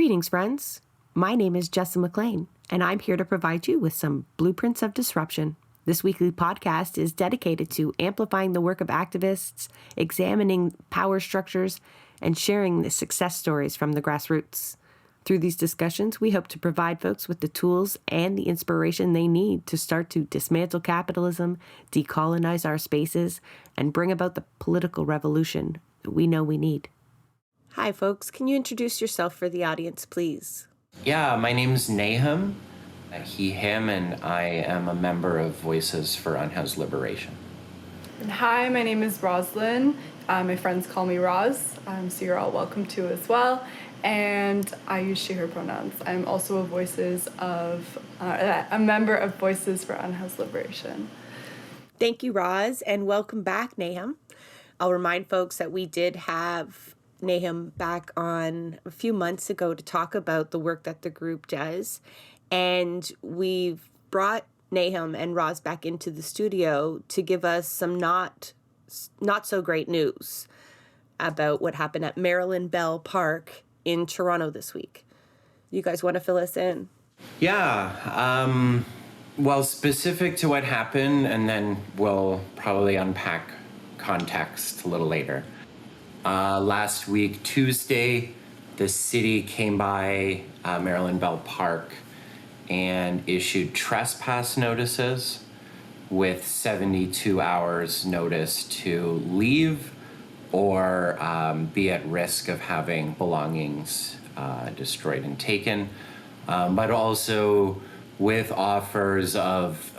Greetings, friends. My name is Jessa McLean, and I'm here to provide you with some blueprints of disruption. This weekly podcast is dedicated to amplifying the work of activists, examining power structures, and sharing the success stories from the grassroots. Through these discussions, we hope to provide folks with the tools and the inspiration they need to start to dismantle capitalism, decolonize our spaces, and bring about the political revolution that we know we need. Hi, folks. Can you introduce yourself for the audience, please? Yeah, my name's Nahum, he, him, and I am a member of Voices for Unhoused Liberation. And hi, my name is Roslyn. My friends call me Roz, so you're all welcome to as well. And I use she, her pronouns. I'm also a member of Voices for Unhoused Liberation. Thank you, Roz, and welcome back, Nahum. I'll remind folks that we did have Nahum back on a few months ago to talk about the work that the group does. And we've brought Nahum and Roz back into the studio to give us some not so great news about what happened at Marilyn Bell Park in Toronto this week. You guys want to fill us in? Yeah, well, specific to what happened, and then we'll probably unpack context a little later. Last week, Tuesday, the city came by Marilyn Bell Park and issued trespass notices with 72 hours notice to leave or be at risk of having belongings destroyed and taken, but also with offers of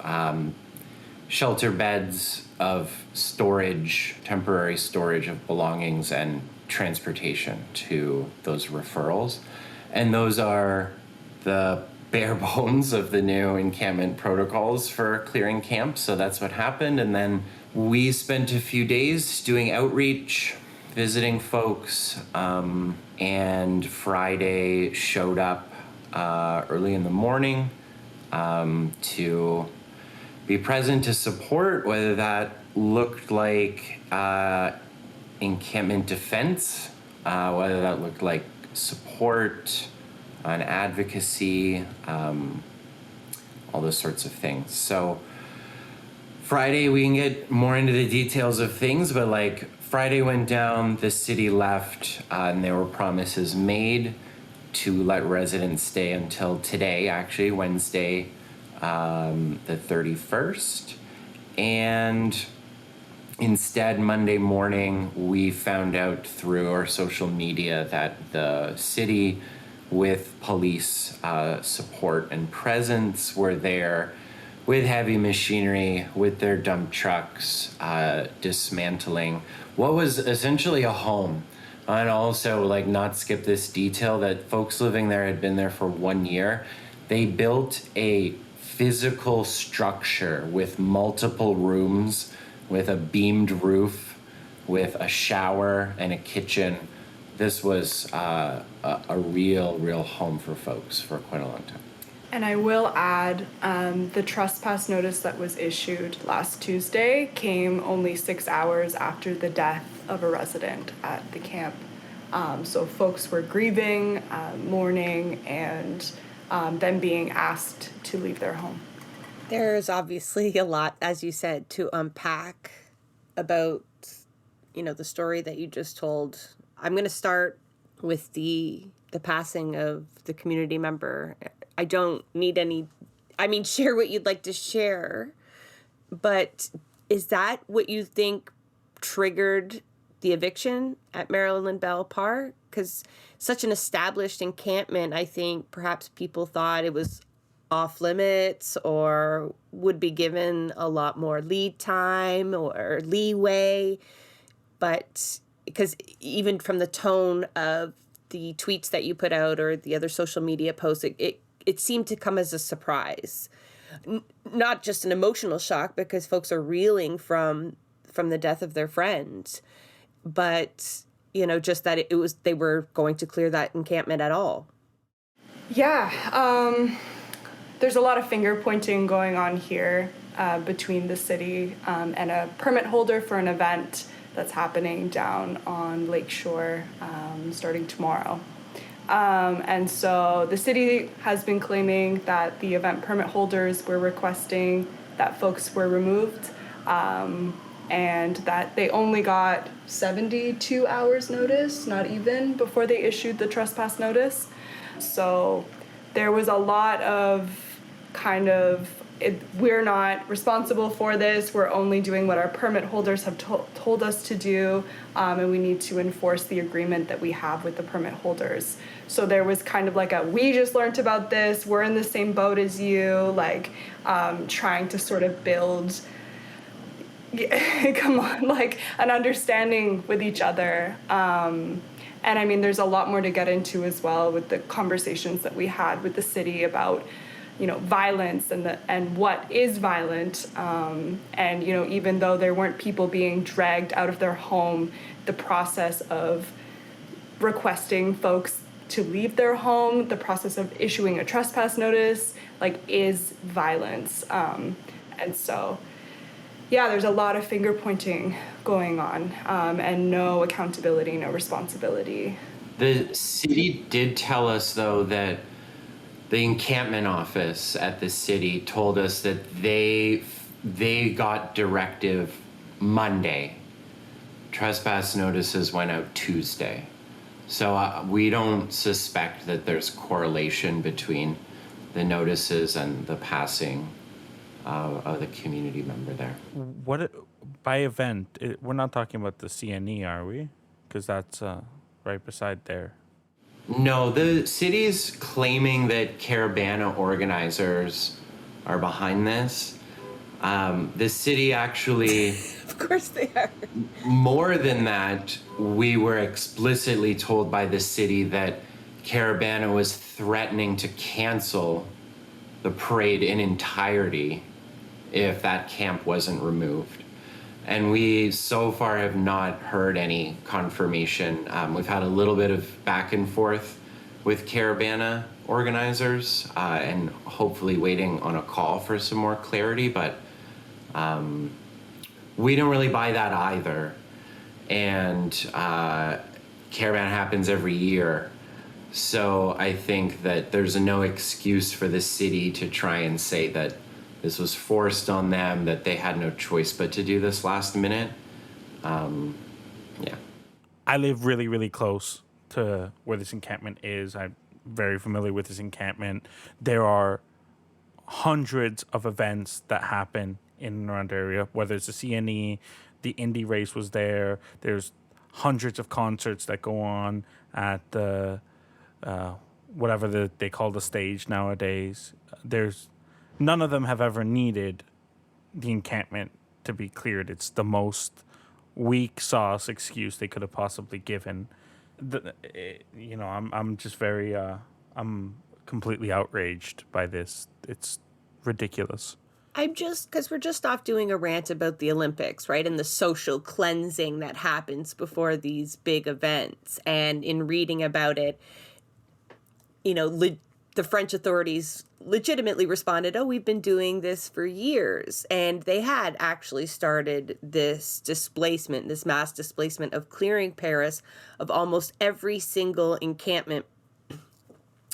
shelter beds, of storage, temporary storage of belongings and transportation to those referrals. And those are the bare bones of the new encampment protocols for clearing camps. So that's what happened. And then we spent a few days doing outreach, visiting folks, and Friday showed up early in the morning to be present to support, whether that looked like encampment defense, whether that looked like support, on advocacy, all those sorts of things. So Friday, we can get more into the details of things, but like Friday went down, the city left, and there were promises made to let residents stay until today, actually, Wednesday, the 31st. And instead, Monday morning, we found out through our social media that the city, with police support and presence, were there with heavy machinery, with their dump trucks, dismantling what was essentially a home. And also, like, not skip this detail that folks living there had been there for 1 year. They built a physical structure with multiple rooms, with a beamed roof, with a shower and a kitchen. This was a real home for folks for quite a long time. And I will add, the trespass notice that was issued last Tuesday came only 6 hours after the death of a resident at the camp. So folks were grieving, mourning, and then being asked to leave their home. There's obviously a lot, as you said, to unpack about, the story that you just told. I'm going to start with the passing of the community member. I don't need share what you'd like to share, but is that what you think triggered the eviction at Marilyn Bell Park? Because such an established encampment, I think perhaps people thought it was off limits or would be given a lot more lead time or leeway. But because even from the tone of the tweets that you put out or the other social media posts, it seemed to come as a surprise. Not just an emotional shock because folks are reeling from the death of their friend, but just that they were going to clear that encampment at all. Yeah, there's a lot of finger pointing going on here between the city and a permit holder for an event that's happening down on Lakeshore starting tomorrow. And so the city has been claiming that the event permit holders were requesting that folks were removed, and that they only got 72 hours notice, not even, before they issued the trespass notice. So there was a lot of kind of, we're not responsible for this, we're only doing what our permit holders have told us to do, and we need to enforce the agreement that we have with the permit holders. So there was kind of like we just learned about this, we're in the same boat as you, like trying to sort of build, come on, like an understanding with each other. And I mean, there's a lot more to get into as well with the conversations that we had with the city about, violence and what is violent. And, even though there weren't people being dragged out of their home, the process of requesting folks to leave their home, the process of issuing a trespass notice, is violence. And so, yeah, there's a lot of finger pointing going on, and no accountability, no responsibility. The city did tell us, though, that the encampment office at the city told us that they got directive Monday. Trespass notices went out Tuesday. So we don't suspect that there's correlation between the notices and the passing of the community member there. What by event? We're not talking about the CNE, are we? Because that's right beside there. No, the city's claiming that Caravana organizers are behind this. The city actually... Of course they are. More than that, we were explicitly told by the city that Caravana was threatening to cancel the parade in entirety if that camp wasn't removed. And we so far have not heard any confirmation. We've had a little bit of back and forth with Caravana organizers, and hopefully waiting on a call for some more clarity, but we don't really buy that either. And Caravana happens every year. So I think that there's no excuse for the city to try and say that this was forced on them, that they had no choice but to do this last minute. Yeah. I live really, really close to where this encampment is. I'm very familiar with this encampment. There are hundreds of events that happen in and around the area, whether it's the CNE, the indie race was there. There's hundreds of concerts that go on at the whatever they call the stage nowadays. None of them have ever needed the encampment to be cleared. It's the most weak sauce excuse they could have possibly given. I'm just very I'm completely outraged by this. It's ridiculous. Because we're just off doing a rant about the Olympics, right? And the social cleansing that happens before these big events. And in reading about it, the French authorities legitimately responded, oh, we've been doing this for years. And they had actually started this mass displacement of clearing Paris of almost every single encampment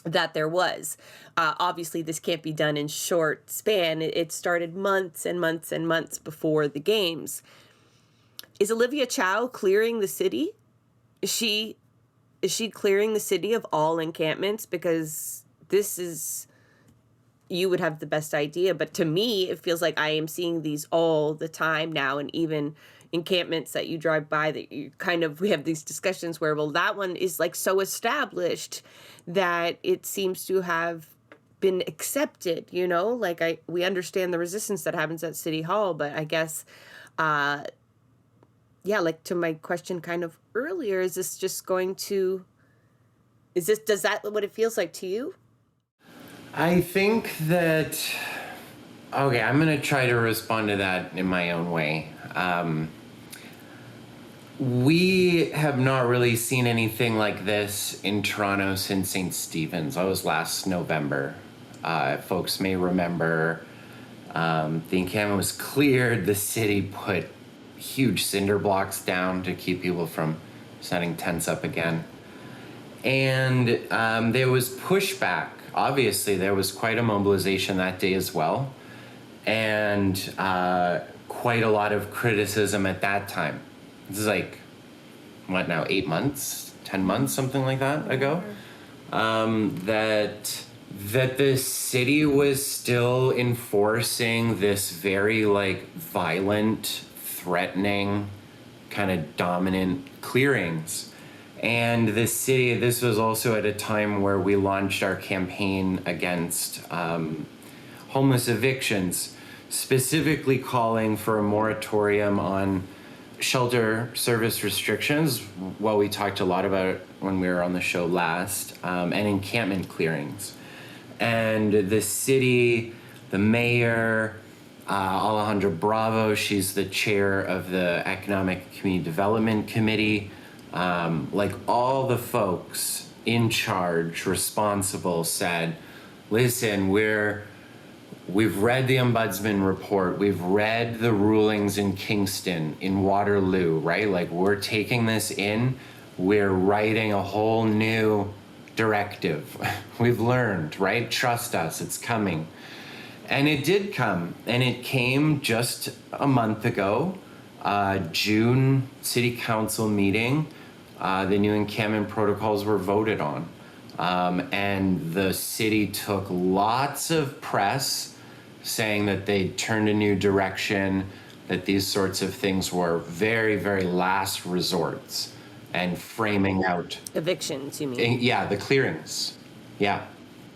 that there was. Obviously, this can't be done in short span. It started months and months and months before the games. Is Olivia Chow clearing the city? Is she clearing the city of all encampments? Because you would have the best idea, but to me, it feels like I am seeing these all the time now, and even encampments that you drive by that we have these discussions where, well, that one is so established that it seems to have been accepted, we understand the resistance that happens at City Hall, but I guess, to my question kind of earlier, does that what it feels like to you? I think that, okay, I'm going to try to respond to that in my own way. We have not really seen anything like this in Toronto since St. Stephen's. That was last November. Folks may remember the encampment was cleared. The city put huge cinder blocks down to keep people from setting tents up again. And there was pushback. Obviously, there was quite a mobilization that day as well, and quite a lot of criticism at that time. This is like, what now, 8 months, 10 months, something like that ago, that the city was still enforcing this very like violent, threatening, kind of dominant clearings. And the city, this was also at a time where we launched our campaign against homeless evictions, specifically calling for a moratorium on shelter service restrictions, what we talked a lot about when we were on the show last, and encampment clearings. And the city, the mayor, Alejandra Bravo, she's the chair of the Economic Community Development Committee, like all the folks in charge, responsible, said, listen, we've read the Ombudsman report, we've read the rulings in Kingston, in Waterloo, right? Like, we're taking this in, we're writing a whole new directive. We've learned, right? Trust us, it's coming. And it did come, and it came just a month ago, June City Council meeting. The new encampment protocols were voted on. And the city took lots of press saying that they'd turned a new direction, that these sorts of things were very, very last resorts, and framing out Evictions, you mean? yeah, the clearings, yeah,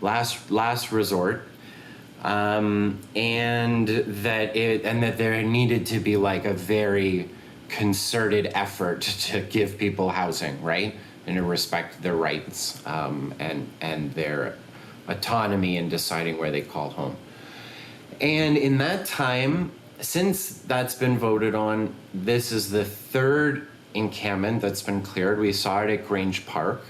last resort, and that there needed to be like a very concerted effort to give people housing, right, and to respect their rights, and their autonomy in deciding where they call home. And in that time, since that's been voted on, this is the third encampment that's been cleared. We saw it at Grange Park.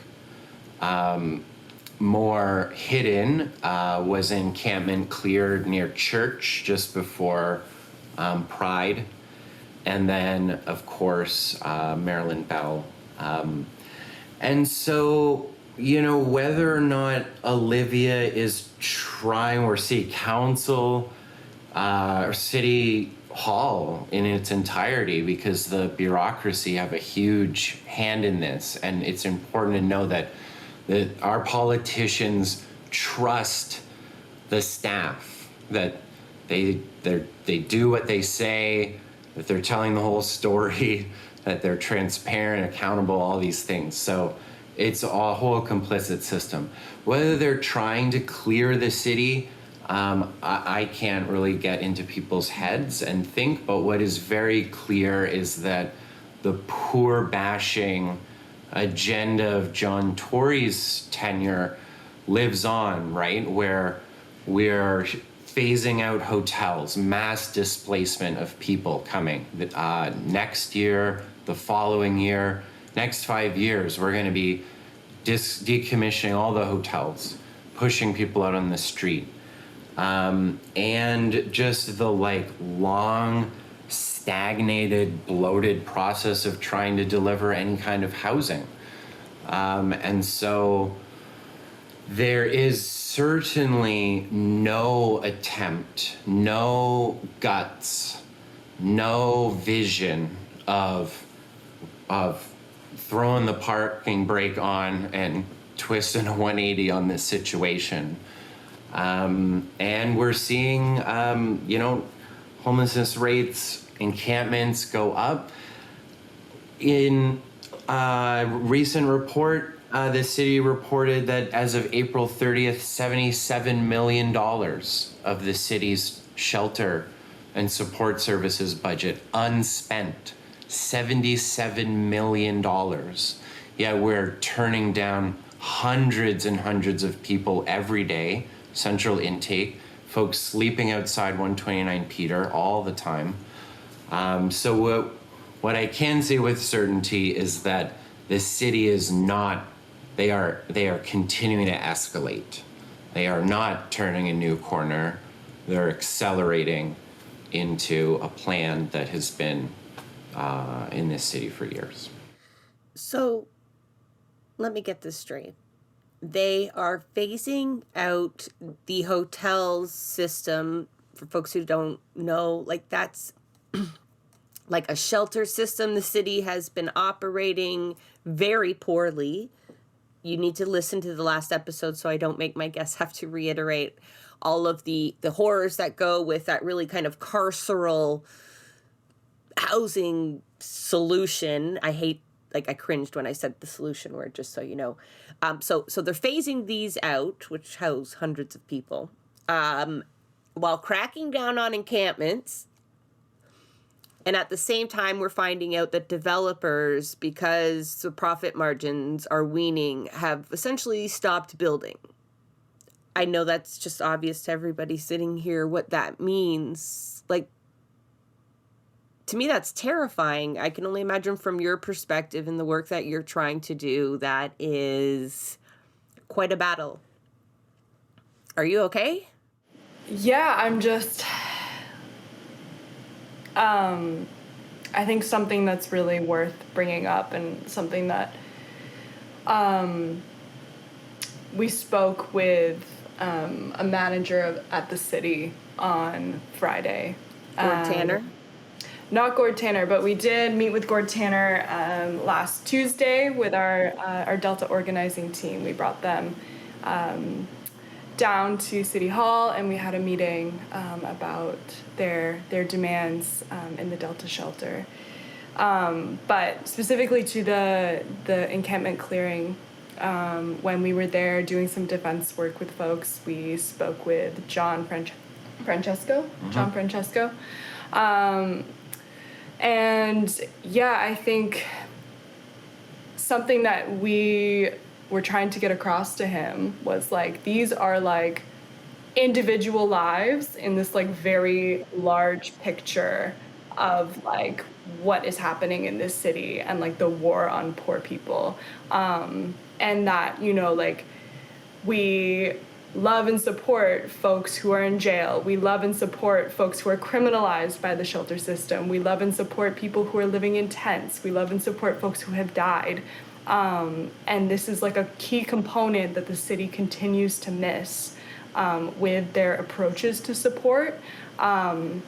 More hidden was an encampment cleared near church just before Pride. And then, of course, Marilyn Bell. And so, you know, whether or not Olivia is trying, or City Council, or City Hall in its entirety, because the bureaucracy have a huge hand in this, and it's important to know that our politicians trust the staff, that they do what they say, that they're telling the whole story, that they're transparent, accountable, all these things. So it's a whole complicit system. Whether they're trying to clear the city, I can't really get into people's heads and think, but what is very clear is that the poor bashing agenda of John Tory's tenure lives on, right? Where we're phasing out hotels, mass displacement of people coming. Next year, the following year, next 5 years, we're going to be decommissioning all the hotels, pushing people out on the street. And just the like long, stagnated, bloated process of trying to deliver any kind of housing. And so there is certainly no attempt, no guts, no vision of throwing the parking brake on and twisting a 180 on this situation. And we're seeing, homelessness rates, encampments go up. In a recent report, the city reported that as of April 30th, $77 million of the city's shelter and support services budget unspent. $77 million. Yeah, we're turning down hundreds and hundreds of people every day, central intake, folks sleeping outside 129 Peter all the time. So what I can say with certainty is that the city is not, they are continuing to escalate. They are not turning a new corner. They're accelerating into a plan that has been in this city for years. So let me get this straight. They are phasing out the hotels system. For folks who don't know, like that's like a shelter system the city has been operating very poorly. You need to listen to the last episode so I don't make my guests have to reiterate all of the horrors that go with that really kind of carceral housing solution. I cringed when I said the solution word, just so you know. So they're phasing these out, which house hundreds of people, while cracking down on encampments. And at the same time, we're finding out that developers, because the profit margins are weaning, have essentially stopped building. I know that's just obvious to everybody sitting here what that means. Like, to me, that's terrifying. I can only imagine from your perspective and the work that you're trying to do, that is quite a battle. Are you okay? Yeah, I'm just... I think something that's really worth bringing up, and something that we spoke with a manager at the city on Friday. Gord Tanner? Not Gord Tanner, but we did meet with Gord Tanner last Tuesday with our Delta organizing team. We brought them down to City Hall, and we had a meeting about their demands in the Delta shelter. But specifically to the encampment clearing, when we were there doing some defense work with folks, we spoke with John Francesco. And yeah, I think something that we were trying to get across to him was like, these are like individual lives in this like very large picture of like what is happening in this city and like the war on poor people. And that, you know, like we love and support folks who are in jail. We love and support folks who are criminalized by the shelter system. We love and support people who are living in tents. We love and support folks who have died. And this is like a key component that the city continues to miss with their approaches to support. How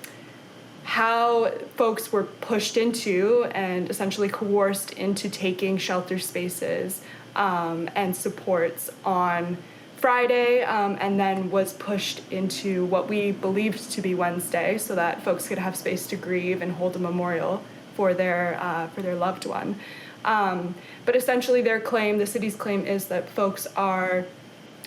folks were pushed into and essentially coerced into taking shelter spaces and supports on Friday, and then was pushed into what we believed to be Wednesday, so that folks could have space to grieve and hold a memorial for their loved one. But essentially their claim, the city's claim, is that folks are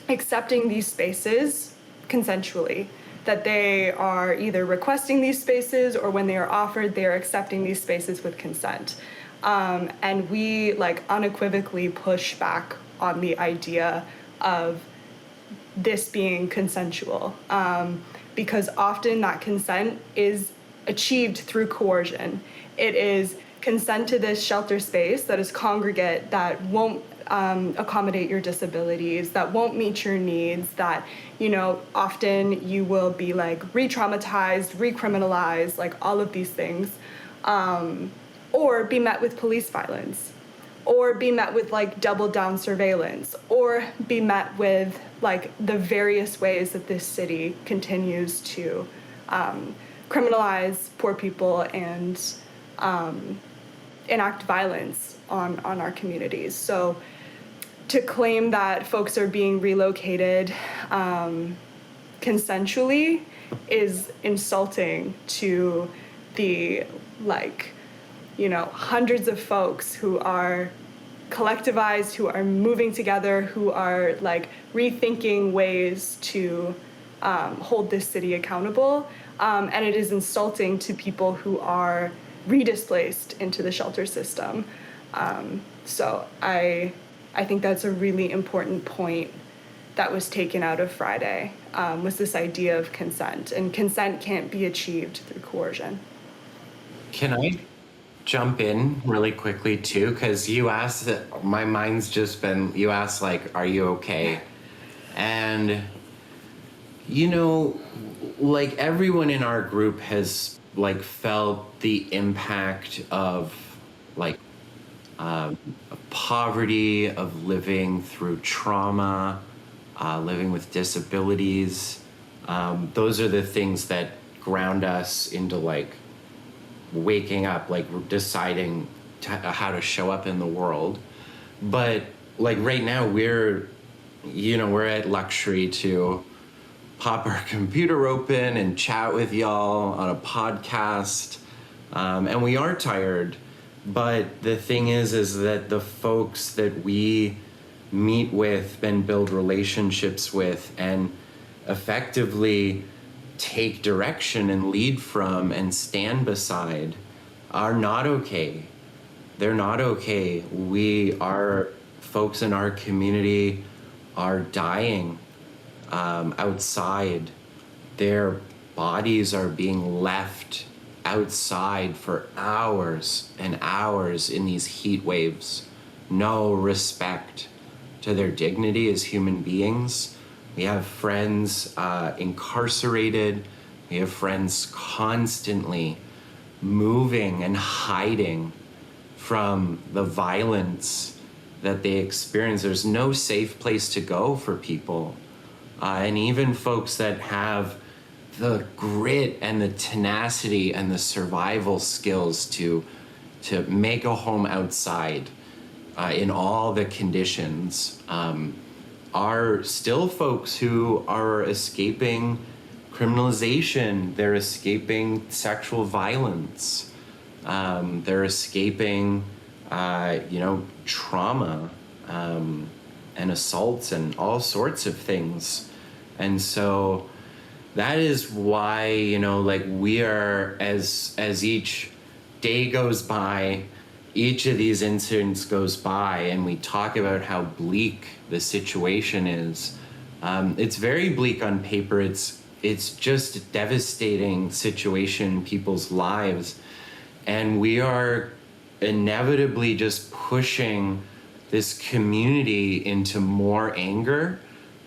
accepting these spaces consensually, that they are either requesting these spaces, or when they are offered, they are accepting these spaces with consent. And we like unequivocally push back on the idea of this being consensual, because often that consent is achieved through coercion. It is consent to this shelter space that is congregate, that won't accommodate your disabilities, that won't meet your needs, that, you know, often you will be like re-traumatized, recriminalized, like all of these things, or be met with police violence, or be met with like double down surveillance, or be met with like the various ways that this city continues to criminalize poor people and enact violence on our communities. So to claim that folks are being relocated consensually is insulting to the, like, you know, hundreds of folks who are collectivized, who are moving together, who are like rethinking ways to hold this city accountable. And it is insulting to people who are redisplaced into the shelter system. So I think that's a really important point that was taken out of Friday, was this idea of consent. And consent can't be achieved through coercion. Can I jump in really quickly too? Because you asked, my mind's just been, you asked like, are you okay? And, you know, like everyone in our group has like felt the impact of like poverty, of living through trauma, living with disabilities. Those are the things that ground us into like waking up, like deciding how to show up in the world. But like right now we're at luxury to pop our computer open and chat with y'all on a podcast. And we are tired. But the thing is that the folks that we meet with and build relationships with and effectively take direction and lead from and stand beside are not okay. They're not okay. Our folks in our community are dying outside. Their bodies are being left outside for hours and hours in these heat waves. No respect to their dignity as human beings. We have friends incarcerated. We have friends constantly moving and hiding from the violence that they experience. There's no safe place to go for people. And even folks that have the grit and the tenacity and the survival skills to make a home outside in all the conditions are still folks who are escaping criminalization. They're escaping sexual violence. They're escaping, trauma and assaults and all sorts of things. And so that is why, we are, as each day goes by, each of these incidents goes by, and we talk about how bleak the situation is. It's very bleak on paper. It's just a devastating situation in people's lives. And we are inevitably just pushing this community into more anger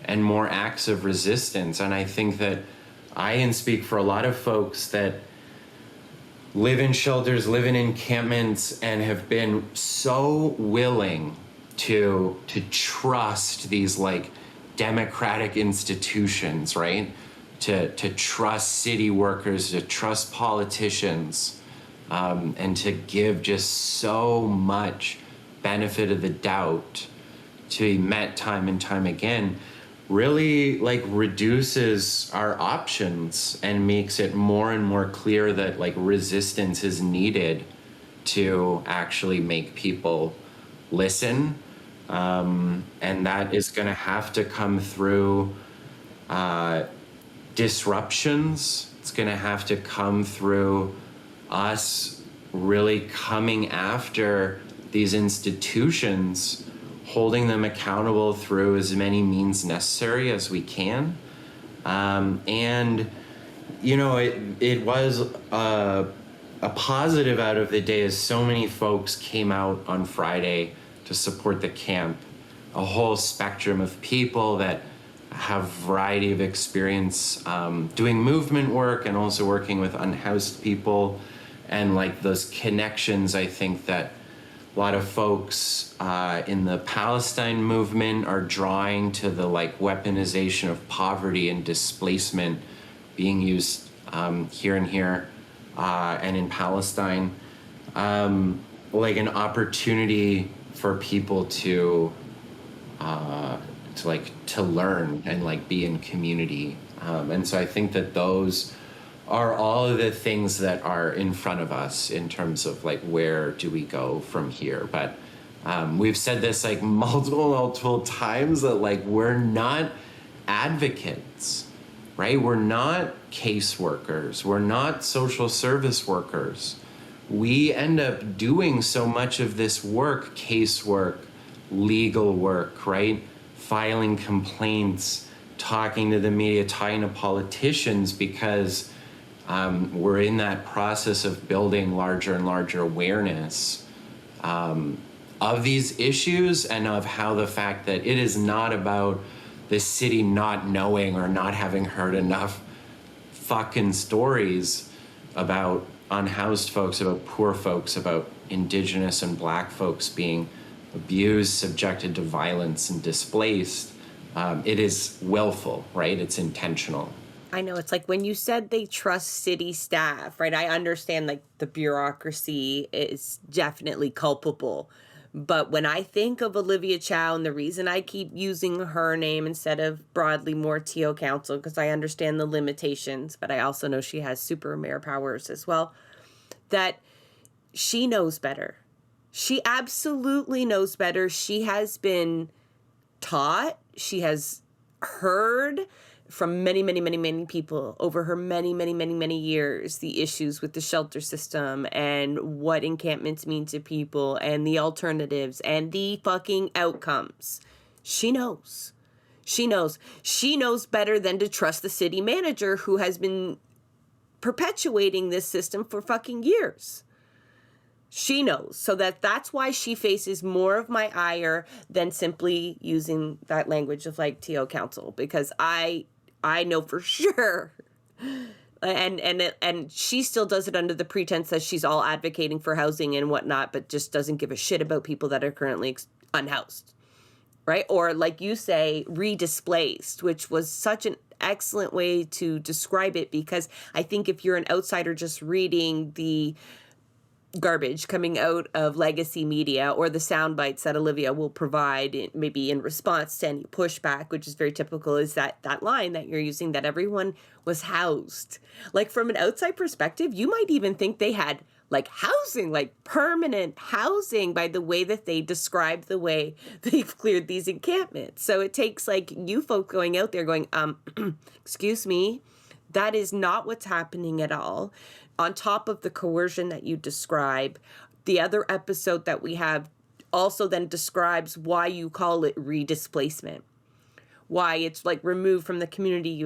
and more acts of resistance. And I think that I can speak for a lot of folks that live in shelters, live in encampments, and have been so willing to trust these like democratic institutions, right? To trust city workers, to trust politicians, and to give just so much benefit of the doubt to be met time and time again, really like reduces our options and makes it more and more clear that like resistance is needed to actually make people listen. And that is going to have to come through disruptions. It's going to have to come through us really coming after these institutions, holding them accountable through as many means necessary as we can. And, it was a positive out of the day as so many folks came out on Friday to support the camp. A whole spectrum of people that have a variety of experience doing movement work and also working with unhoused people. And like those connections, I think that a lot of folks in the Palestine movement are drawing to the like weaponization of poverty and displacement being used here and in Palestine, like an opportunity for people to learn and like be in community. And so I think that those are all of the things that are in front of us in terms of like where do we go from here. But we've said this like multiple times that like we're not advocates, right? We're not caseworkers. We're not social service workers. We end up doing so much of this work, casework, legal work, right? Filing complaints, talking to the media, talking to politicians, because we're in that process of building larger and larger awareness of these issues and of how the fact that it is not about the city not knowing or not having heard enough fucking stories about unhoused folks, about poor folks, about Indigenous and Black folks being abused, subjected to violence, and displaced, it is willful, right? It's intentional. I know, it's like when you said they trust city staff, right? I understand like the bureaucracy is definitely culpable. But when I think of Olivia Chow, and the reason I keep using her name instead of broadly more TO Council, because I understand the limitations, but I also know she has super mayor powers as well, that she knows better. She absolutely knows better. She has been taught, she has heard from many, many, many, many people over her many, many, many, many years the issues with the shelter system and what encampments mean to people and the alternatives and the fucking outcomes. She knows. She knows. She knows better than to trust the city manager who has been perpetuating this system for fucking years. She knows. So that's why she faces more of my ire than simply using that language of like TO Council, because I know for sure. And she still does it under the pretense that she's all advocating for housing and whatnot, but just doesn't give a shit about people that are currently unhoused, right? Or like you say, redisplaced, which was such an excellent way to describe it, because I think if you're an outsider just reading the garbage coming out of legacy media or the sound bites that Olivia will provide maybe in response to any pushback, which is very typical, is that line that you're using, that everyone was housed. Like from an outside perspective, you might even think they had like housing, like permanent housing, by the way that they describe the way they've cleared these encampments. So it takes like you folk going out there going, excuse me, that is not what's happening at all. On top of the coercion that you describe, the other episode that we have also then describes why you call it redisplacement, why it's like removed from the community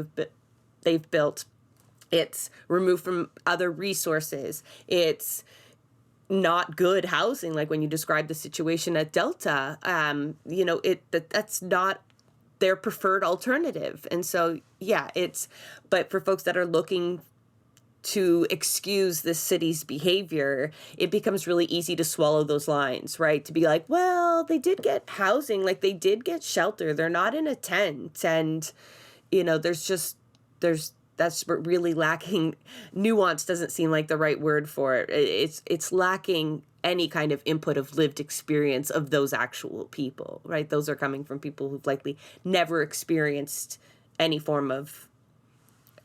they've built. It's removed from other resources. It's not good housing. Like when you describe the situation at Delta, that's not their preferred alternative. And so, yeah, but for folks that are looking to excuse the city's behavior, it becomes really easy to swallow those lines, right? To be like, well, they did get housing, like they did get shelter. They're not in a tent. And, that's really lacking. Nuance doesn't seem like the right word for it. It's lacking any kind of input of lived experience of those actual people, right? Those are coming from people who've likely never experienced any form of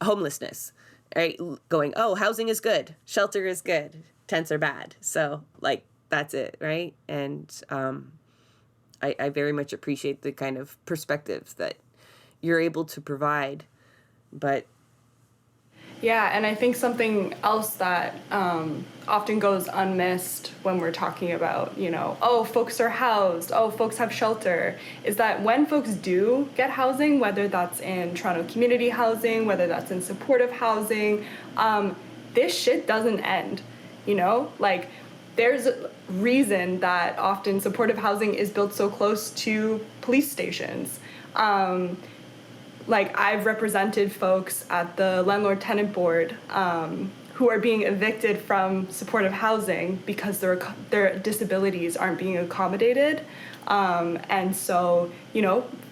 homelessness. Right, going, oh, housing is good, shelter is good, tents are bad. So, like, that's it, right? And I very much appreciate the kind of perspectives that you're able to provide. But yeah, and I think something else that often goes unmissed when we're talking about, oh, folks are housed, oh, folks have shelter, is that when folks do get housing, whether that's in Toronto community housing, whether that's in supportive housing, this shit doesn't end, Like, there's a reason that often supportive housing is built so close to police stations. Like, I've represented folks at the landlord-tenant board who are being evicted from supportive housing because their disabilities aren't being accommodated. And so,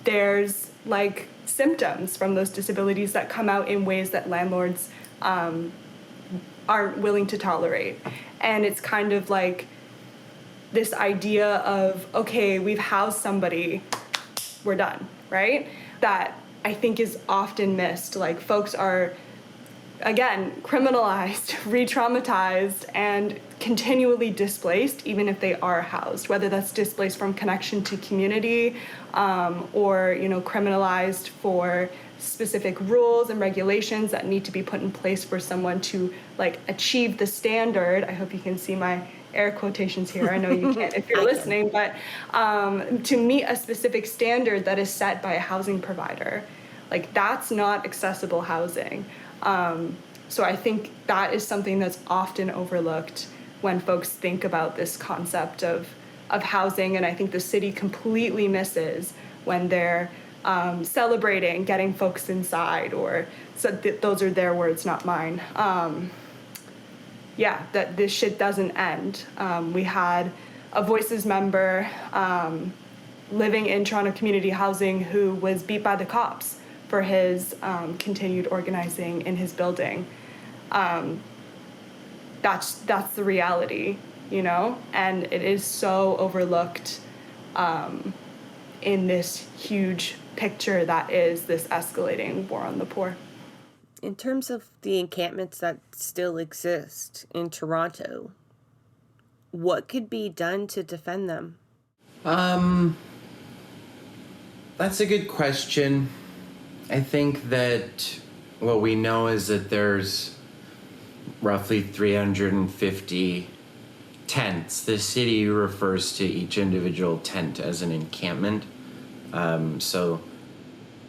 there's, like, symptoms from those disabilities that come out in ways that landlords aren't willing to tolerate. And it's kind of like this idea of, okay, we've housed somebody, we're done, right? That I think is often missed. Like, folks are, again, criminalized, re-traumatized, and continually displaced, even if they are housed, whether that's displaced from connection to community, or, criminalized for specific rules and regulations that need to be put in place for someone to, like, achieve the standard. I hope you can see my air quotations here. I know you can't if you're listening, but to meet a specific standard that is set by a housing provider. Like, that's not accessible housing. So I think that is something that's often overlooked when folks think about this concept of housing, and I think the city completely misses when they're celebrating getting folks inside, or so those are their words, not mine. That this shit doesn't end. We had a Voices member living in Toronto community housing who was beat by the cops for his continued organizing in his building. That's the reality, you know, and it is so overlooked in this huge picture that is this escalating war on the poor. In terms of the encampments that still exist in Toronto, what could be done to defend them? That's a good question. I think that what we know is that there's roughly 350 tents. The city refers to each individual tent as an encampment. So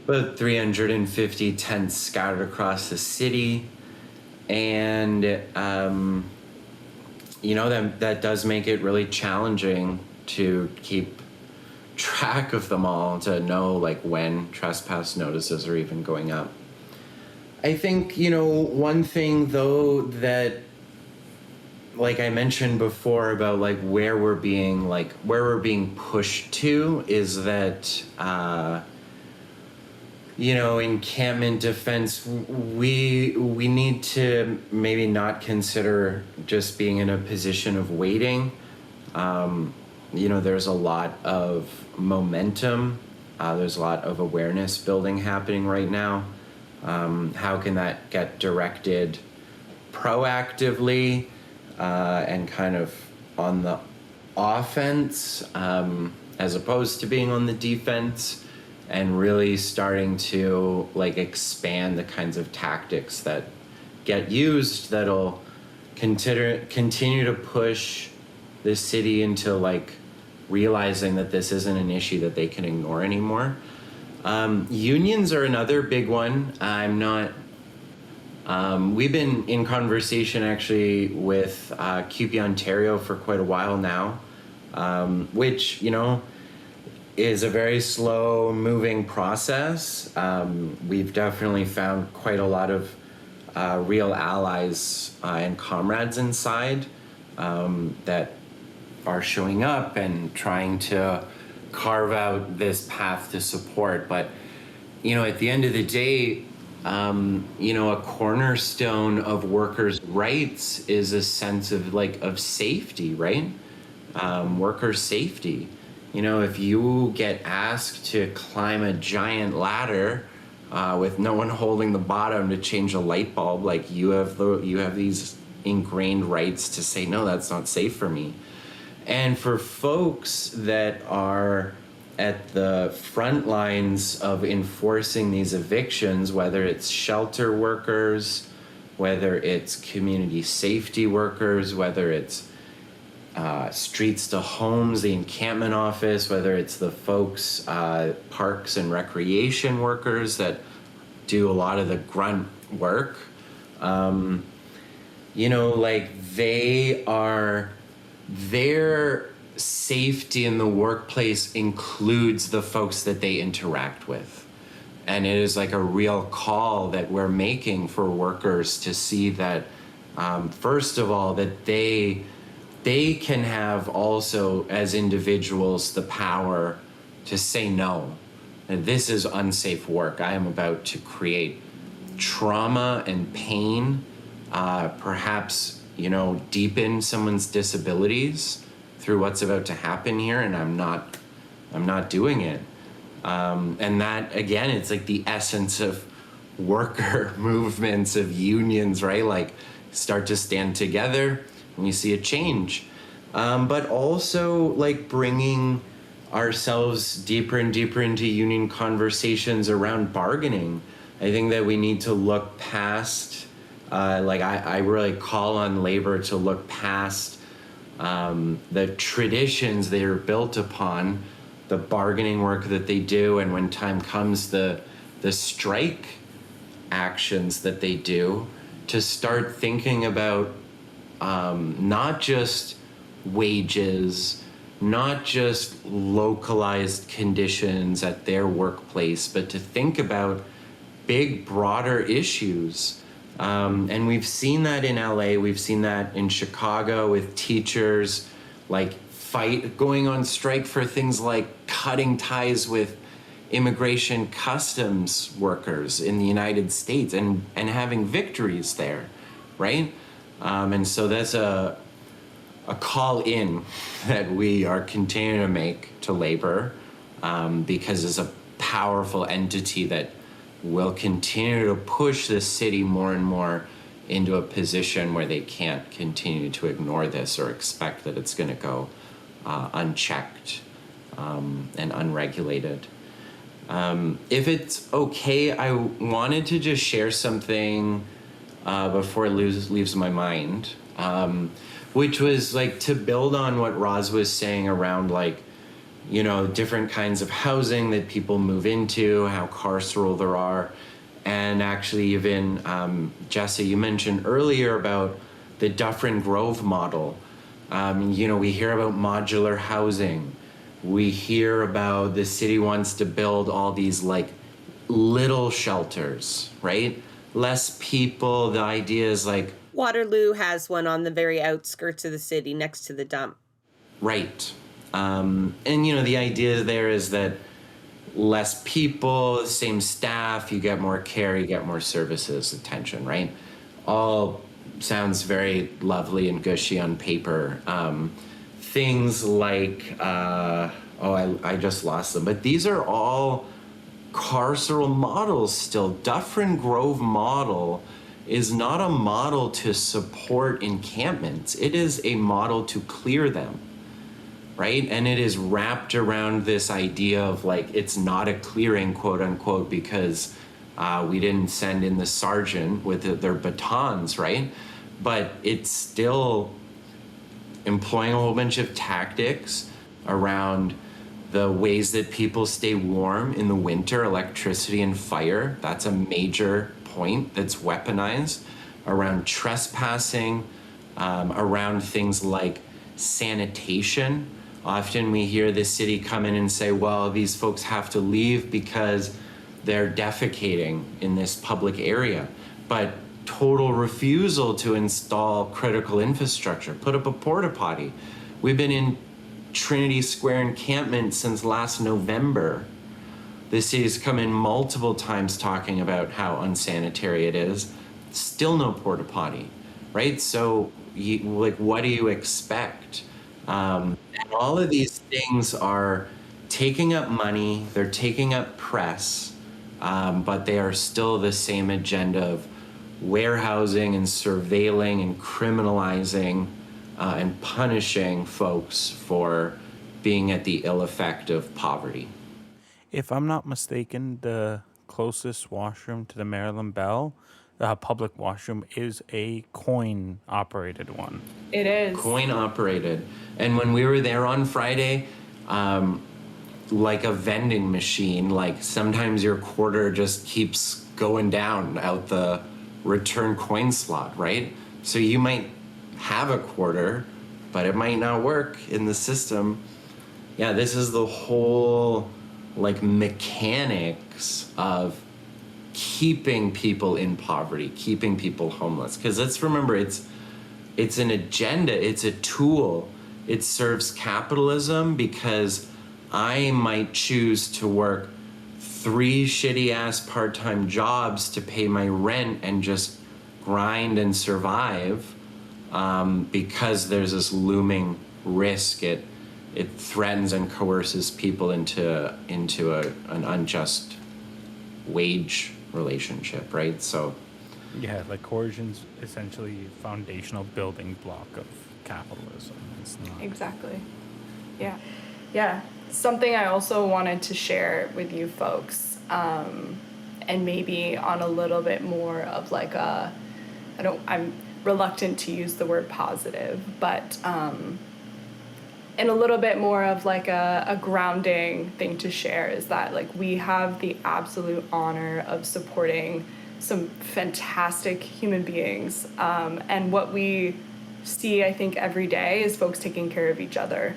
about 350 tents scattered across the city. And, that does make it really challenging to keep track of them all, to know like when trespass notices are even going up. I think, one thing though that, like I mentioned before about like where we're being pushed to is that, encampment defense, we need to maybe not consider just being in a position of waiting. There's a lot of momentum. There's a lot of awareness building happening right now. How can that get directed proactively and kind of on the offense as opposed to being on the defense, and really starting to like expand the kinds of tactics that get used that'll continue to push the city into like realizing that this isn't an issue that they can ignore anymore. Unions are another big one. We've been in conversation actually with CUPE Ontario for quite a while now, which, is a very slow moving process. We've definitely found quite a lot of real allies and comrades inside that are showing up and trying to carve out this path to support. But, at the end of the day, a cornerstone of workers' rights is a sense of safety, right? Workers' safety. If you get asked to climb a giant ladder with no one holding the bottom to change a light bulb, like you have these ingrained rights to say, no, that's not safe for me. And for folks that are at the front lines of enforcing these evictions, whether it's shelter workers, whether it's community safety workers, whether it's streets to homes, the encampment office, whether it's the folks, parks and recreation workers that do a lot of the grunt work, their safety in the workplace includes the folks that they interact with. And it is like a real call that we're making for workers to see that, first of all, that they can have also as individuals the power to say no. And this is unsafe work. I am about to create trauma and pain, perhaps, deepen someone's disabilities through what's about to happen here, and I'm not doing it. And that, again, it's like the essence of worker movements, of unions, right? Like, start to stand together and you see a change. But also, like, bringing ourselves deeper and deeper into union conversations around bargaining. I think that we need to look past, I really call on labor to look past the traditions they are built upon, the bargaining work that they do, and when time comes, the strike actions that they do, to start thinking about not just wages, not just localized conditions at their workplace, but to think about big, broader issues. And we've seen that in LA, we've seen that in Chicago with teachers like going on strike for things like cutting ties with immigration customs workers in the United States and having victories there, right? And so that's a call in that we are continuing to make to labor, because it's a powerful entity that will continue to push the city more and more into a position where they can't continue to ignore this or expect that it's going to go unchecked and unregulated. If it's okay, I wanted to just share something before it leaves my mind, which was like to build on what Roz was saying around like, you know, different kinds of housing that people move into, how carceral there are. And actually even, Jesse, you mentioned earlier about the Dufferin Grove model. You know, we hear about modular housing. We hear about the city wants to build all these like little shelters, right? Less people. The idea is like, Waterloo has one on the very outskirts of the city next to the dump. right. And, you know, the idea there is that less people, same staff, you get more care, you get more services, attention, right? All sounds very lovely and gushy on paper. Things like, I just lost them, but these are all carceral models still. Dufferin Grove model is not a model to support encampments. It is a model to clear them, right? And it is wrapped around this idea of like, it's not a clearing, quote unquote, because we didn't send in the sergeant with their batons, right? But it's still employing a whole bunch of tactics around the ways that people stay warm in the winter, electricity and fire. That's a major point that's weaponized around trespassing, around things like sanitation. Often we hear the city come in and say, well, these folks have to leave because they're defecating in this public area. But total refusal to install critical infrastructure, put up a porta potty. We've been in Trinity Square encampment since last November. The city's come in multiple times talking about how unsanitary it is. Still no porta potty, right? So, what do you expect? And all of these things are taking up money, they're taking up press, but they are still the same agenda of warehousing and surveilling and criminalizing and punishing folks for being at the ill effect of poverty. If I'm not mistaken, the closest washroom to the Maryland Bell, the public washroom, is a coin-operated one. It is. Coin operated. And when we were there on Friday, like a vending machine, like sometimes your quarter just keeps going down out the return coin slot, right? So you might have a quarter, but it might not work in the system. Yeah, this is the whole like mechanics of keeping people in poverty, keeping people homeless. Because let's remember, it's an agenda, it's a tool. It serves capitalism because I might choose to work 3 shitty ass part-time jobs to pay my rent and just grind and survive, because there's this looming risk. It threatens and coerces people into an unjust wage relationship, right? So Yeah, like coercion's essentially a foundational building block of capitalism. It's not. Exactly. Yeah. Yeah. Something I also wanted to share with you folks, and maybe on a little bit more of like I'm reluctant to use the word positive, but and a little bit more of like a grounding thing to share is that like we have the absolute honor of supporting some fantastic human beings, and what we see, I think, every day is folks taking care of each other.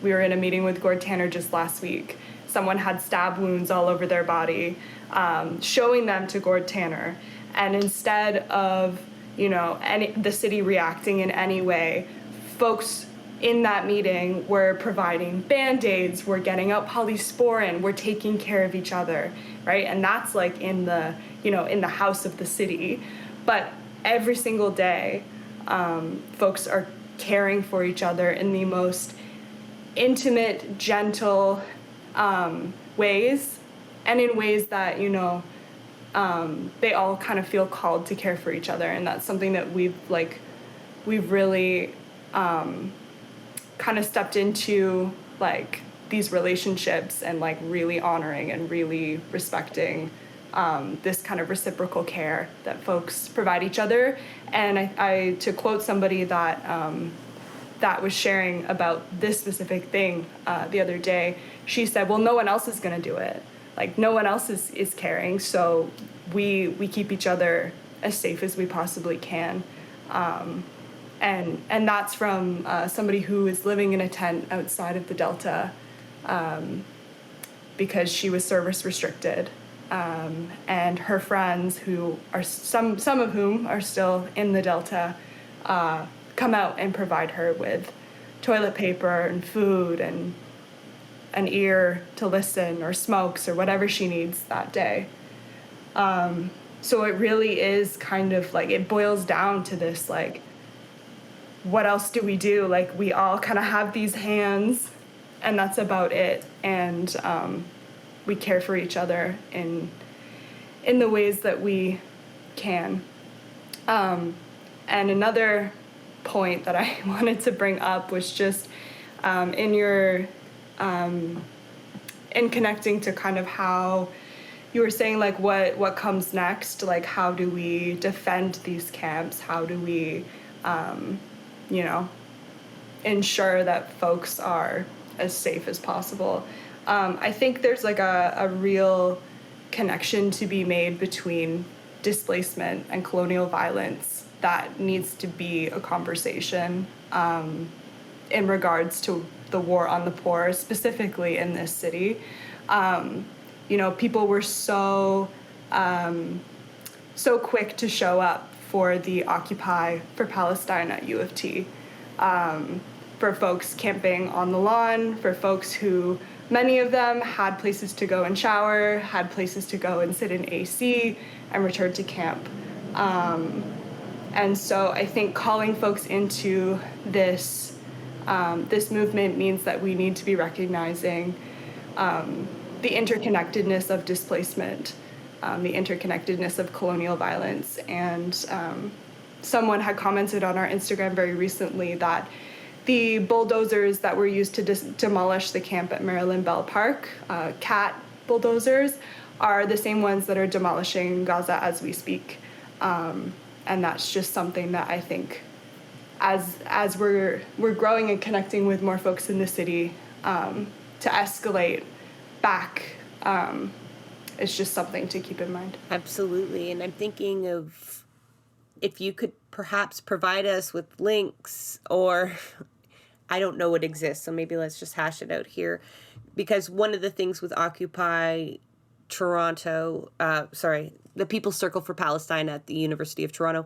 We were in a meeting with Gord Tanner just last week. Someone had stab wounds all over their body, showing them to Gord Tanner. And instead of, the city reacting in any way, folks in that meeting, we're providing Band-Aids, we're getting out polysporin, we're taking care of each other, right? And that's like in the, in the house of the city. But every single day, folks are caring for each other in the most intimate, gentle ways, and in ways that, they all kind of feel called to care for each other. And that's something that we've really kind of stepped into, like, these relationships, and like really honoring and really respecting this kind of reciprocal care that folks provide each other. And I to quote somebody that was sharing about this specific thing the other day, she said, well, no one else is going to do it. Like, no one else is caring, so we keep each other as safe as we possibly can. And that's from somebody who is living in a tent outside of the Delta because she was service restricted. And her friends, who are some of whom are still in the Delta, come out and provide her with toilet paper and food and an ear to listen, or smokes, or whatever she needs that day. So it really is kind of like, it boils down to this, like, what else do we do? Like, we all kind of have these hands, and that's about it. And we care for each other in the ways that we can. And another point that I wanted to bring up was just in your in connecting to kind of how you were saying, like, what comes next, like, how do we defend these camps, how do we ensure that folks are as safe as possible. I think there's like a real connection to be made between displacement and colonial violence that needs to be a conversation in regards to the war on the poor, specifically in this city. People were so quick to show up for the Occupy for Palestine at U of T, for folks camping on the lawn, for folks who, many of them had places to go and shower, had places to go and sit in AC and return to camp. And so I think calling folks into this movement means that we need to be recognizing the interconnectedness of displacement, the interconnectedness of colonial violence. And someone had commented on our Instagram very recently that the bulldozers that were used to demolish the camp at Maryland Bell Park, CAT bulldozers, are the same ones that are demolishing Gaza as we speak. And that's just something that I think, as we're growing and connecting with more folks in the city, to escalate back, it's just something to keep in mind. Absolutely. And I'm thinking of if you could perhaps provide us with links, or I don't know what exists, so maybe let's just hash it out here. Because one of the things with Occupy Toronto, the People's Circle for Palestine at the University of Toronto,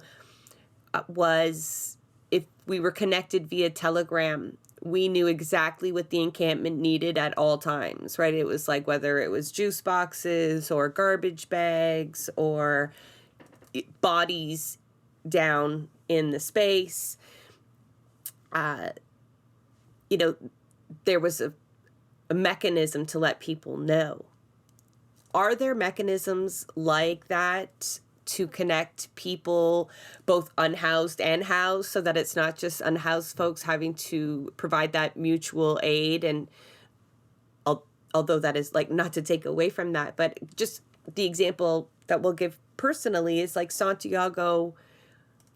was if we were connected via Telegram, we knew exactly what the encampment needed at all times, right? It was like whether it was juice boxes or garbage bags or bodies down in the space. There was a mechanism to let people know. Are there mechanisms like that to connect people, both unhoused and housed, so that it's not just unhoused folks having to provide that mutual aid? And although that is, like, not to take away from that, but just the example that we'll give personally is like Santiago,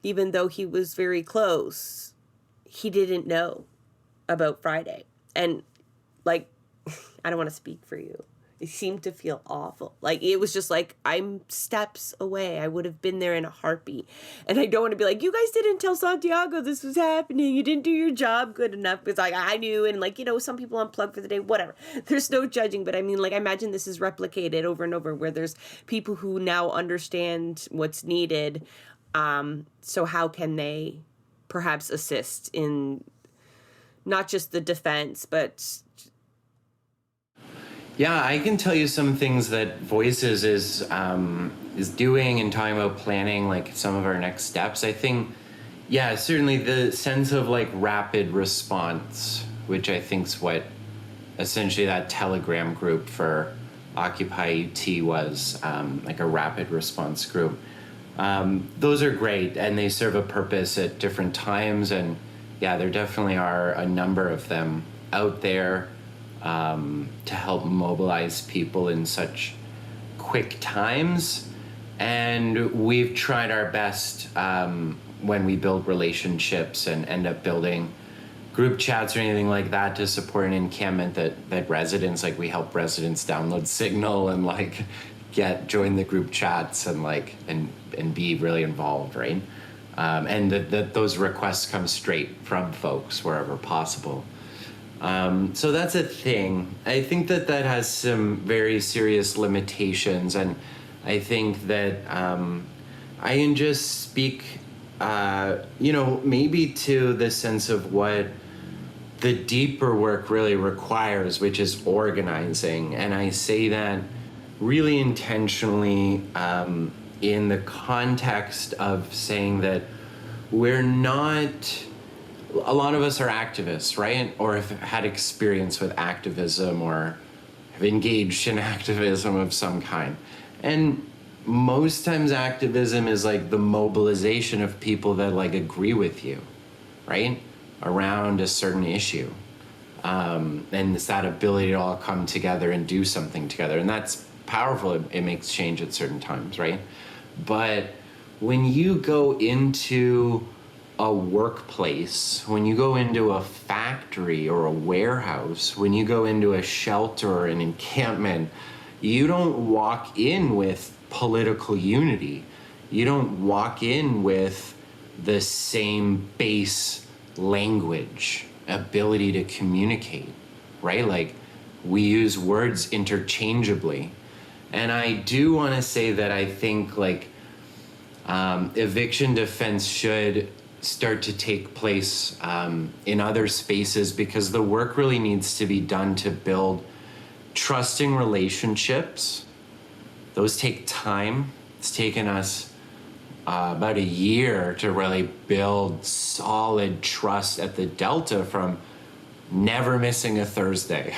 even though he was very close, he didn't know about Friday. And, like, I don't want to speak for you. It seemed to feel awful. Like, it was just like, I'm steps away. I would have been there in a heartbeat. And I don't want to be like, you guys didn't tell Santiago this was happening. You didn't do your job good enough. Because, like, I knew. And, like, some people unplug for the day, whatever. There's no judging. But I mean, like, I imagine this is replicated over and over, where there's people who now understand what's needed. So how can they perhaps assist in not just the defense, but Yeah, I can tell you some things that Voices is doing and talking about planning, like some of our next steps. I think, yeah, certainly the sense of like rapid response, which I think is what essentially that Telegram group for Occupy UT was, like a rapid response group. Those are great, and they serve a purpose at different times. And yeah, there definitely are a number of them out there to help mobilize people in such quick times. And we've tried our best when we build relationships and end up building group chats or anything like that to support an encampment that residents, like we help residents download Signal and like join the group chats and like and be really involved, right? And that those requests come straight from folks wherever possible. So that's a thing. I think that has some very serious limitations, and I think that I can just speak, maybe to the sense of what the deeper work really requires, which is organizing. And I say that really intentionally in the context of saying that we're not... A lot of us are activists, right? Or have had experience with activism or have engaged in activism of some kind. And most times activism is like the mobilization of people that like agree with you, right? Around a certain issue. And it's that ability to all come together and do something together. And that's powerful. It makes change at certain times, right? But when you go into a workplace, when you go into a factory or a warehouse, when you go into a shelter or an encampment, you don't walk in with political unity. You don't walk in with the same base language, ability to communicate, right? Like we use words interchangeably. And I do want to say that I think like eviction defense should start to take place in other spaces, because the work really needs to be done to build trusting relationships. Those take time. It's taken us about a year to really build solid trust at the Delta from never missing a Thursday,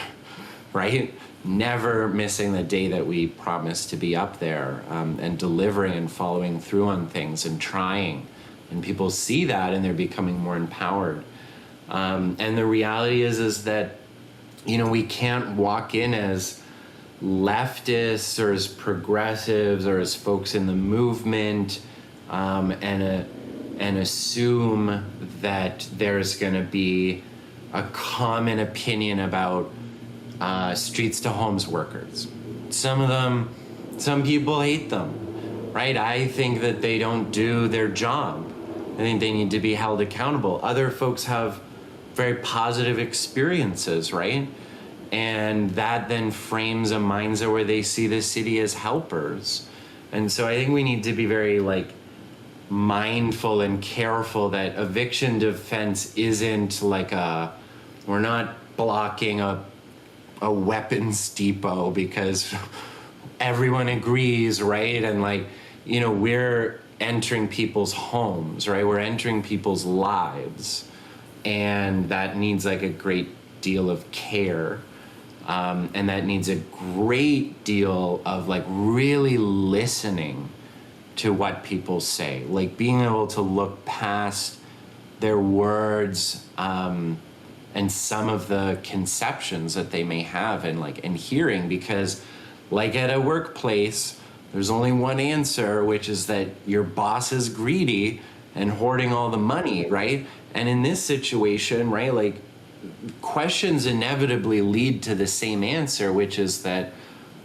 right? Never missing the day that we promised to be up there and delivering and following through on things and trying. And people see that and they're becoming more empowered. And the reality is that, we can't walk in as leftists or as progressives or as folks in the movement and assume that there's going to be a common opinion about streets to homes workers. Some people hate them, right? I think that they don't do their job. I think they need to be held accountable. Other folks have very positive experiences, right? And that then frames a mindset where they see the city as helpers. And so I think we need to be very mindful and careful that eviction defense isn't we're not blocking a weapons depot because everyone agrees, right? And we're entering people's homes, right? We're entering people's lives, and that needs a great deal of care, and that needs a great deal of really listening to what people say, being able to look past their words and some of the conceptions that they may have, and hearing, because at a workplace, there's only one answer, which is that your boss is greedy and hoarding all the money, right? And in this situation, right, questions inevitably lead to the same answer, which is that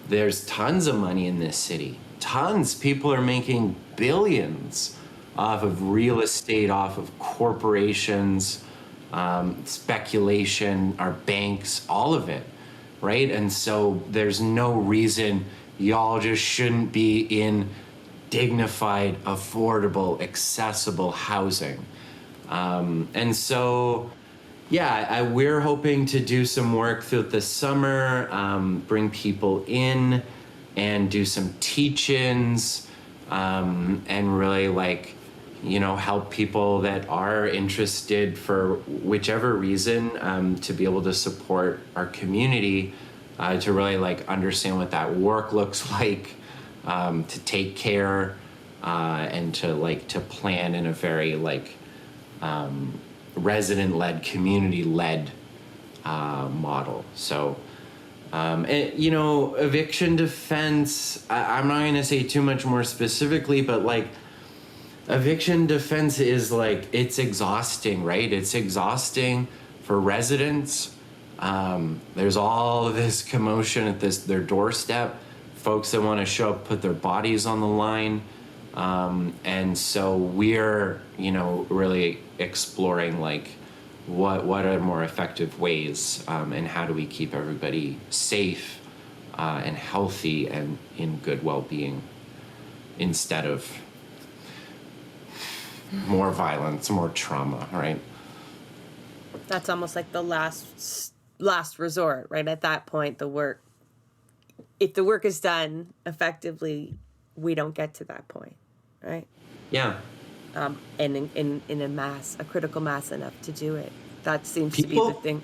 there's tons of money in this city. Tons. People are making billions off of real estate, off of corporations, speculation, our banks, all of it, right? And so there's no reason y'all just shouldn't be in dignified, affordable, accessible housing. And so, Yeah, we're hoping to do some work through the summer, bring people in and do some teach-ins, and really help people that are interested for whichever reason, to be able to support our community, to really understand what that work looks like, to take care, and to plan in a very resident-led, community-led model. So, eviction defense, I'm not going to say too much more specifically, but eviction defense is it's exhausting, right? It's exhausting for residents. There's all this commotion at their doorstep, folks that want to show up, put their bodies on the line. And so we're, really exploring what are more effective ways, and how do we keep everybody safe, and healthy and in good well-being instead of more violence, more trauma, right? That's almost like the last resort, right? At that point, if the work is done effectively, we don't get to that point, right? Yeah. And in a critical mass enough to do it. That seems to be People- the thing.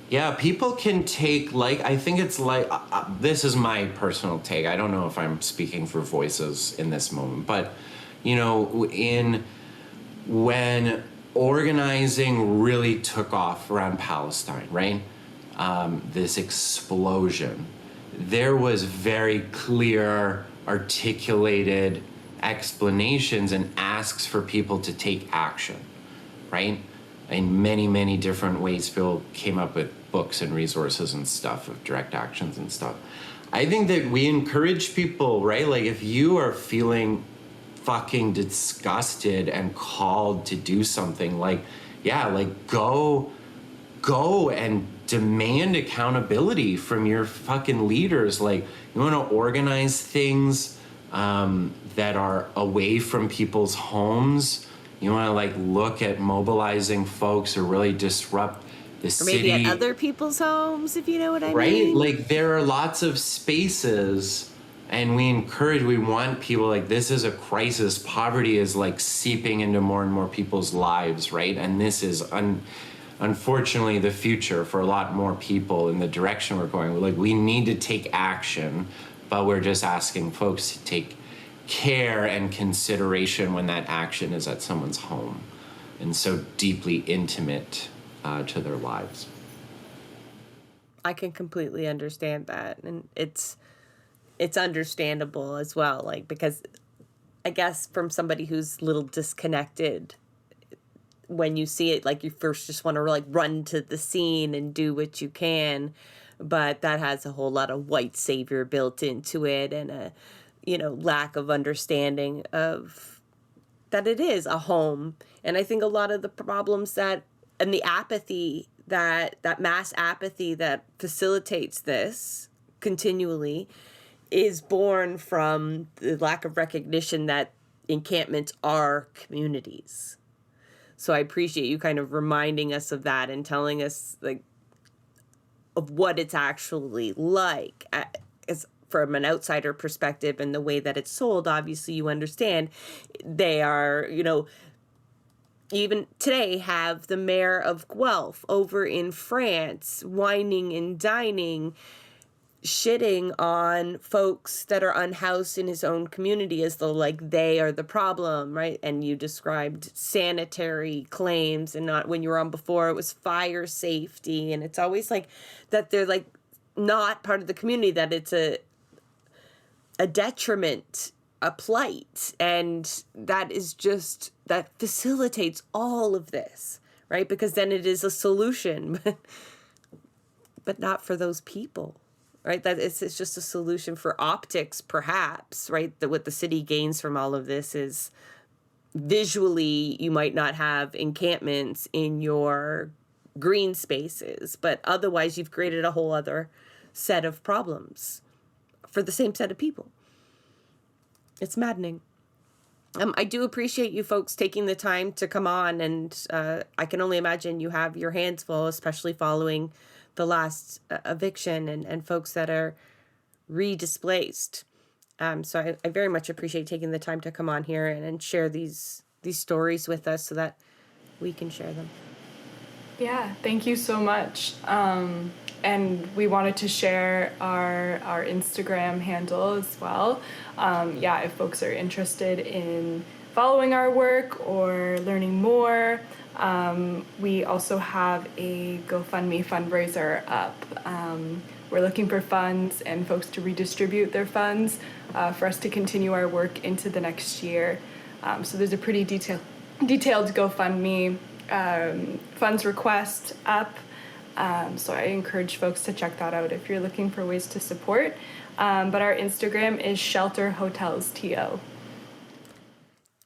Yeah, people can take, I think it's this is my personal take. I don't know if I'm speaking for voices in this moment, but, when organizing really took off around Palestine, right? This explosion, there was very clear, articulated explanations and asks for people to take action, right? In many, many different ways, people came up with books and resources and stuff of direct actions and stuff. I think that we encourage people, right? If you are feeling fucking disgusted and called to do something, go and demand accountability from your fucking leaders. You want to organize things that are away from people's homes. You want to look at mobilizing folks or really disrupt the city. Or maybe at other people's homes, if you know what I mean. Right? There are lots of spaces, and we want people, this is a crisis. Poverty is seeping into more and more people's lives, right? And this is unfortunately the future for a lot more people in the direction we're going. We need to take action, but we're just asking folks to take care and consideration when that action is at someone's home and so deeply intimate to their lives. I can completely understand that, and it's understandable as well, because I guess from somebody who's a little disconnected, when you see it, you first just want to run to the scene and do what you can, but that has a whole lot of white savior built into it, and a lack of understanding of that it is a home. And I think a lot of the problems and the apathy, that mass apathy that facilitates this continually, is born from the lack of recognition that encampments are communities. So I appreciate you kind of reminding us of that and telling us of what it's actually like. As from an outsider perspective, and the way that it's sold, obviously you understand they are, even today have the mayor of Guelph over in France whining and dining, shitting on folks that are unhoused in his own community as though they are the problem, right? And you described sanitary claims, and not, when you were on before, it was fire safety, and it's always that they're not part of the community, that it's a detriment, a plight, and that facilitates all of this, right? Because then it is a solution, but not for those people, right? That it's just a solution for optics, perhaps, right? What the city gains from all of this is, visually, you might not have encampments in your green spaces, but otherwise you've created a whole other set of problems for the same set of people. It's maddening. I do appreciate you folks taking the time to come on, and I can only imagine you have your hands full, especially following the last eviction and folks that are re-displaced. So I very much appreciate taking the time to come on here and share these stories with us so that we can share them. Yeah, thank you so much. And we wanted to share our Instagram handle as well. Yeah, if folks are interested in following our work or learning more, we also have a GoFundMe fundraiser up. We're looking for funds and folks to redistribute their funds for us to continue our work into the next year. So there's a pretty detailed GoFundMe funds request up. So I encourage folks to check that out if you're looking for ways to support. But our Instagram is Shelter Hotels TO.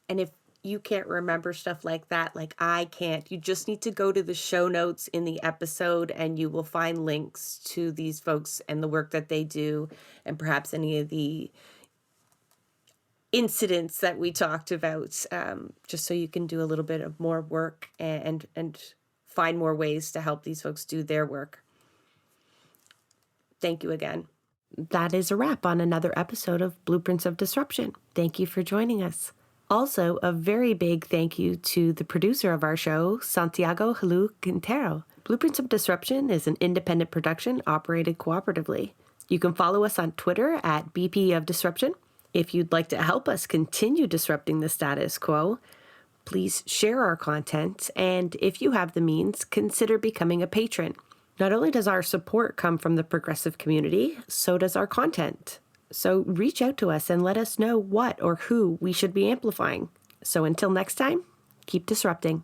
And if you can't remember stuff like that, like I can't, you just need to go to the show notes in the episode and you will find links to these folks and the work that they do, and perhaps any of the incidents that we talked about, just so you can do a little bit of more work and find more ways to help these folks do their work. Thank you again. That is a wrap on another episode of Blueprints of Disruption. Thank you for joining us. Also, a very big thank you to the producer of our show, Santiago Halu Quintero. Blueprints of Disruption is an independent production operated cooperatively. You can follow us on Twitter at BP of Disruption. If you'd like to help us continue disrupting the status quo, please share our content, and if you have the means, consider becoming a patron. Not only does our support come from the progressive community, so does our content. So reach out to us and let us know what or who we should be amplifying. So until next time, keep disrupting.